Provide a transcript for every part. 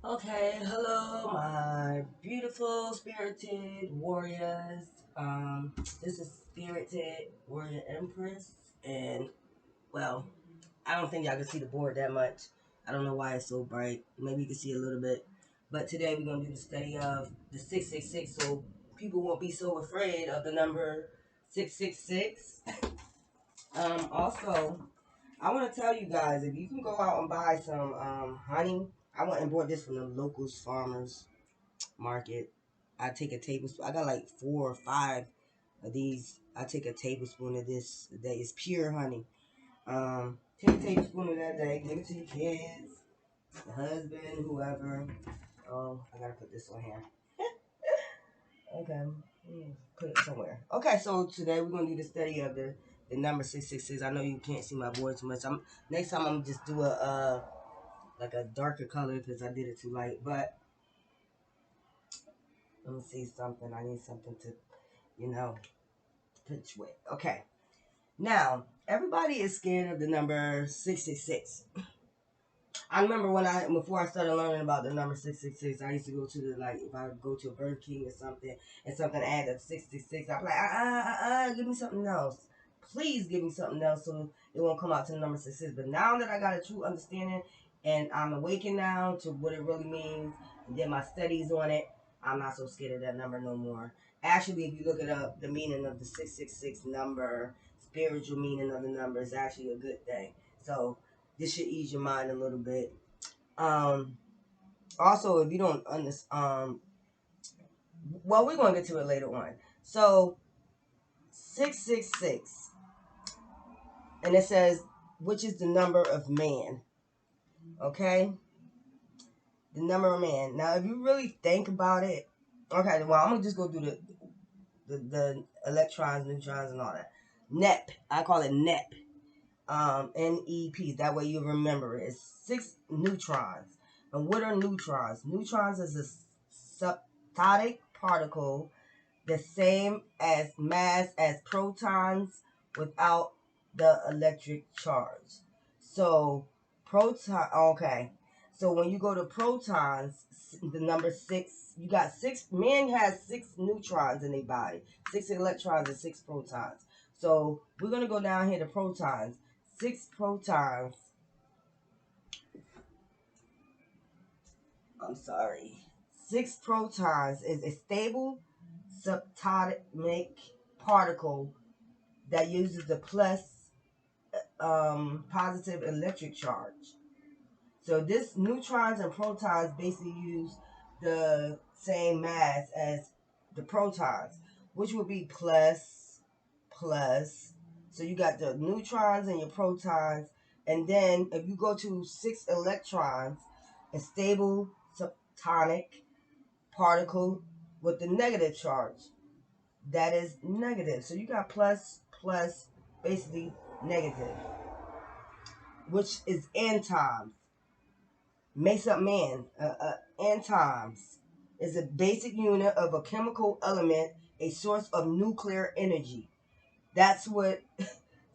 Okay, hello, my beautiful spirited warriors. This is Spirited Warrior Empress, and well, I don't think y'all can see the board that much. I don't know why it's so bright. Maybe you can see a little bit. But today we're gonna do the study of the 666, so people won't be so afraid of the number 666. Also, I want to tell you guys if you can go out and buy some honey. I went and bought this from the locals farmers market. I take a tablespoon. I got like 4 or 5 of these. I take a tablespoon of this that is pure honey. Take a tablespoon of that day. Give it to your kids, your husband, whoever. Oh, I gotta put this on here. Okay, put it somewhere. Okay, so today we're gonna do the study of the number 666. I know you can't see my board too much. Next time I'm gonna just do a like a darker color because I did it too light. But let me see something. I need something to you know pitch with. Okay. Now, everybody is scared of the number 666. I remember before I started learning about the number 666, I used to go to if I would go to a Burger King or something, and something added 666, I'd be like, give me something else. Please give me something else so it won't come out to the number 66. But now that I got a true understanding, and I'm awakened now to what it really means, and did my studies on it, I'm not so scared of that number no more. Actually, if you look it up, the meaning of the 666 number, spiritual meaning of the number is actually a good thing. So this should ease your mind a little bit. Um, Also, if you don't understand, well, we're gonna get to it later on. So 666, and it says, which is the number of man. Okay, the number of man. Now, if you really think about it, okay, well, I'm gonna just go through the electrons, neutrons, and all that. NEP, I call it NEP. NEP. That way you remember it. It's 6 neutrons. And what are neutrons? Neutrons is a subatomic particle the same as mass as protons without the electric charge. So proton. Okay. So when you go to protons, the number 6, you got 6. Man has 6 neutrons in their body, 6 electrons and 6 protons. So we're gonna go down here to protons. 6 protons. I'm sorry. 6 protons is a stable subatomic particle that uses the plus positive electric charge. So this neutrons and protons basically use the same mass as the protons, which would be plus plus. So you got the neutrons and your protons, and then if you go to 6 electrons, a stable subatomic particle with the negative charge. That is negative. So you got plus plus, basically negative, which is antimes. Makes up man. Antimes is a basic unit of a chemical element, a source of nuclear energy. That's what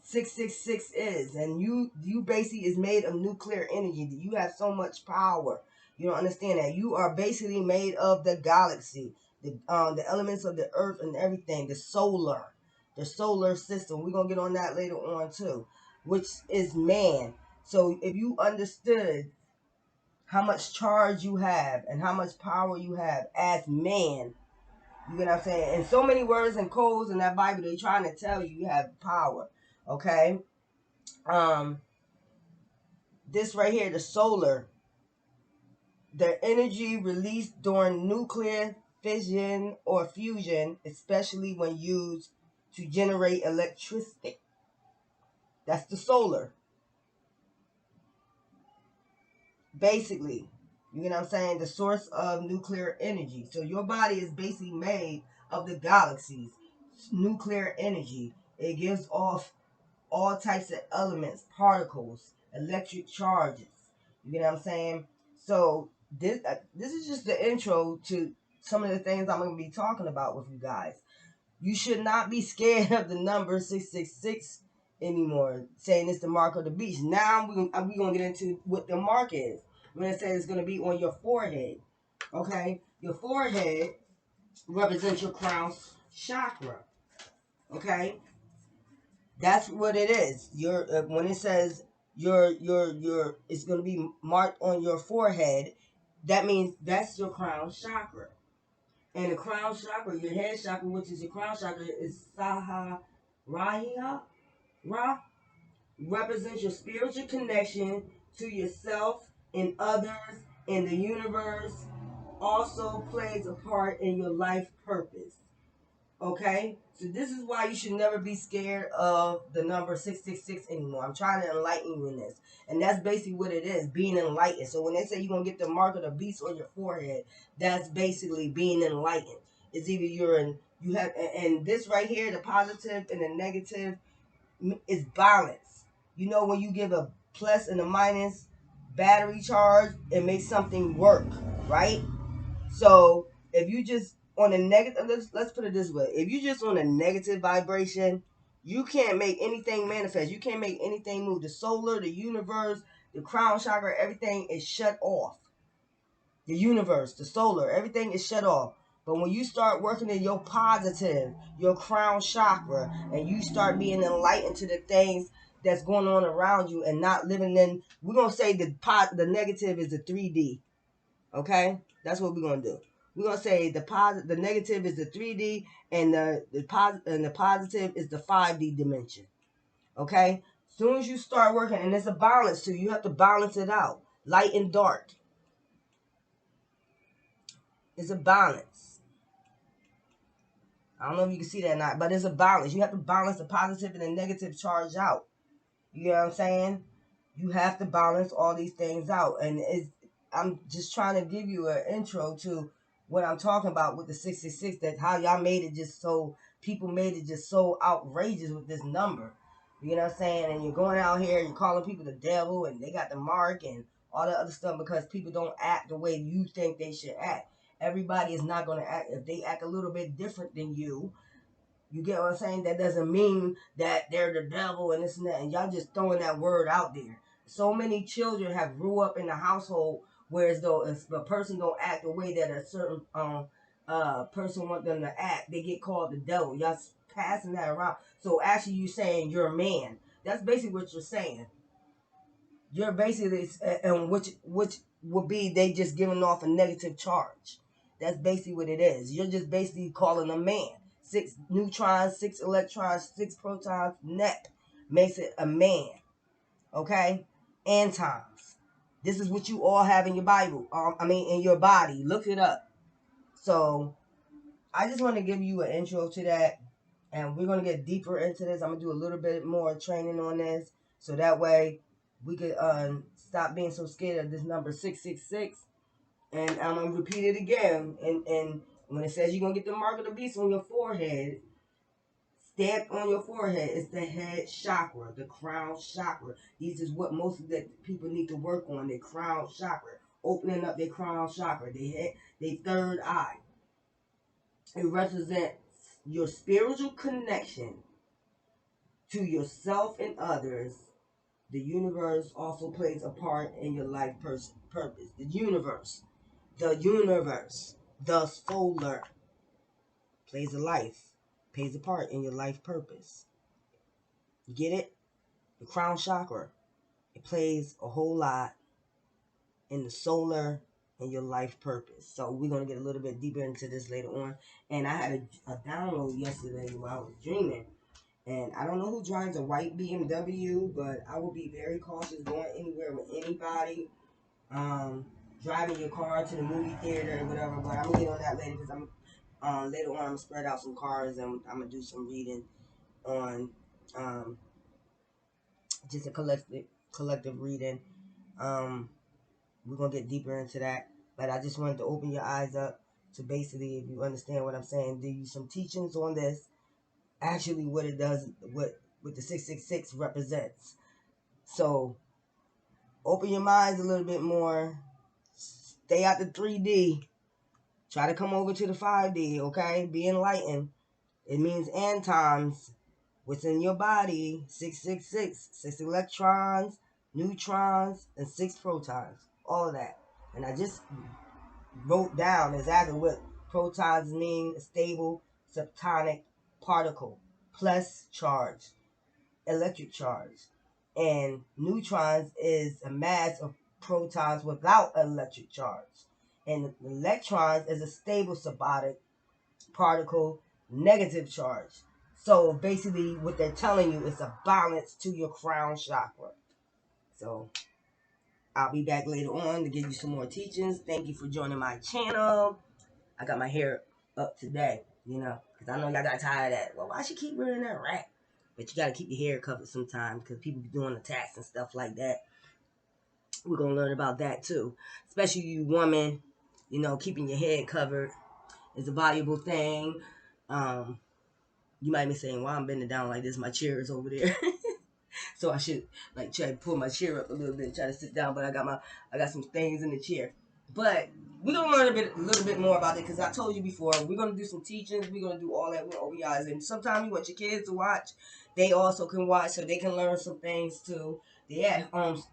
666 is, and you basically is made of nuclear energy. You have so much power. You don't understand that you are basically made of the galaxy, the elements of the earth and everything, the solar system. We're gonna get on that later on too, which is man. So if you understood how much charge you have and how much power you have as man, you get what I'm saying? And so many words and codes in that Bible, they trying to tell you have power. Okay? Um, this right here, the solar, the energy released during nuclear fission or fusion, especially when used to generate electricity. That's the solar. Basically, you know what I'm saying? The source of nuclear energy. So your body is basically made of the galaxies, nuclear energy. It gives off all types of elements, particles, electric charges. You know what I'm saying? So this is just the intro to some of the things I'm going to be talking about with you guys. You should not be scared of the number 666 anymore, saying it's the mark of the beast. Now we going to get into what the mark is. when it says it's going to be on your forehead. Okay? Your forehead represents your crown chakra. Okay? That's what it is. Your when it says your it's going to be marked on your forehead, that means that's your crown chakra. And the crown chakra, your head chakra, which is your crown chakra, is Saha Rahiya Ra, represents your spiritual connection to yourself and others in the universe. Also plays a part in your life purpose. Okay? So this is why you should never be scared of the number 666 anymore. I'm trying to enlighten you in this. And that's basically what it is, being enlightened. So when they say you're going to get the mark of the beast on your forehead, that's basically being enlightened. It's either you're in, you have, and this right here, the positive and the negative, is balance. You know, when you give a plus and a minus battery charge, it makes something work, right? So if you just on a negative, let's put it this way: if you just on a negative vibration, you can't make anything manifest. You can't make anything move. The solar, the universe, the crown chakra, everything is shut off. The universe, the solar, everything is shut off. But when you start working in your positive, your crown chakra, and you start being enlightened to the things that's going on around you and not living in, we're gonna say the negative is the 3D. Okay, that's what we're gonna do. We're gonna say the negative is the 3D, and the positive is the 5D dimension. Okay, as soon as you start working, and it's a balance too. You have to balance it out, light and dark. It's a balance. I don't know if you can see that or not, but it's a balance. You have to balance the positive and the negative charge out. You know what I'm saying? You have to balance all these things out. And I'm just trying to give you an intro to what I'm talking about with the 666, that how y'all made it just so, people made it just so outrageous with this number. You know what I'm saying? And you're going out here, you're calling people the devil, and they got the mark and all that other stuff because people don't act the way you think they should act. Everybody is not going to act. If they act a little bit different than you get what I'm saying? That doesn't mean that they're the devil and this and that. And y'all just throwing that word out there. So many children have grew up in a household whereas though if a person don't act the way that a certain person want them to act, they get called the devil. Y'all passing that around. So actually you saying you're a man. That's basically what you're saying. You're basically, and which would be they just giving off a negative charge. That's basically what it is. You're just basically calling a man. 6 neutrons, 6 electrons, 6 protons, net makes it a man. Okay? And times. This is what you all have in your Bible. In your body. Look it up. So, I just want to give you an intro to that. And we're going to get deeper into this. I'm going to do a little bit more training on this. So that way we could stop being so scared of this number 666. And I'm going to repeat it again. And when it says you're going to get the mark of the beast on your forehead, stamped on your forehead, it's the head chakra, the crown chakra. These is what most of the people need to work on, their crown chakra. Opening up their crown chakra, their third eye. It represents your spiritual connection to yourself and others. The universe also plays a part in your life purpose. The universe, the solar plays a part in your life purpose. You get it? The crown chakra, it plays a whole lot in the solar and your life purpose. So we're going to get a little bit deeper into this later on. And I had a download yesterday while I was dreaming. And I don't know who drives a white BMW, but I will be very cautious going anywhere with anybody. Driving your car to the movie theater or whatever. But I'm going to get on that later because later on I'm going to spread out some cars and I'm going to do some reading on just a collective reading. We're going to get deeper into that. But I just wanted to open your eyes up to basically, if you understand what I'm saying, give you some teachings on this. Actually, what it does, what the 666 represents. So, open your minds a little bit more. Stay out the 3D. Try to come over to the 5D, okay? Be enlightened. It means and times. What's in your body, 666. 6 electrons, neutrons, and 6 protons. all of that. And I just wrote down exactly what protons mean: a stable subatomic particle, plus charge, electric charge. And neutrons is a mass of protons without electric charge. And electrons is a stable subatomic particle, negative charge. So basically what they're telling you is a balance to your crown chakra. So I'll be back later on to give you some more teachings. Thank you for joining my channel. I got my hair up today, because I know y'all got tired of that. Well, why she keep wearing that wrap? But you got to keep your hair covered sometimes because people be doing attacks and stuff like that. We're going to learn about that too. Especially you women, keeping your head covered is a valuable thing. You might be saying, "Why I'm bending down like this? My chair is over there." So I should try to pull my chair up a little bit, try to sit down. But I got some things in the chair. But we're gonna learn a little bit more about it because I told you before we're gonna do some teachings. We're gonna do all that with OBIs, and sometimes you want your kids to watch. They also can watch, so they can learn some things too. They at home,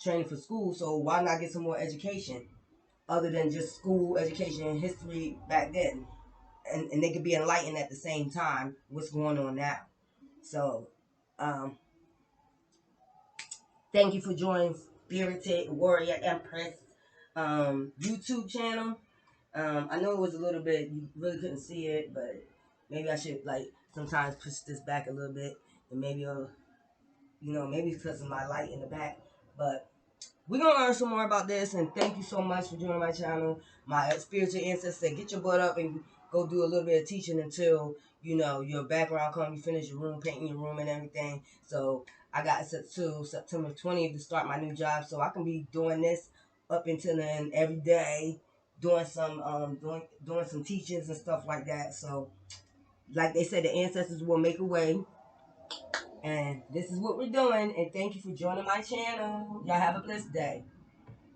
training for school. So why not get some more education other than just school education and history back then? And they could be enlightened at the same time what's going on now. So, thank you for joining Spirited Warrior Empress YouTube channel. I know it was a little bit, you really couldn't see it, but maybe I should sometimes push this back a little bit, and maybe it'll, maybe it's because of my light in the back. But we're going to learn some more about this, and thank you so much for joining my channel. My spiritual ancestors said, get your butt up and go do a little bit of teaching until, your background comes, you finish your room, painting your room and everything. So I got set to September 20th to start my new job, so I can be doing this up until then every day, doing some doing some teachings and stuff like that. So like they said, the ancestors will make a way. And this is what we're doing. And thank you for joining my channel. Y'all have a blessed day.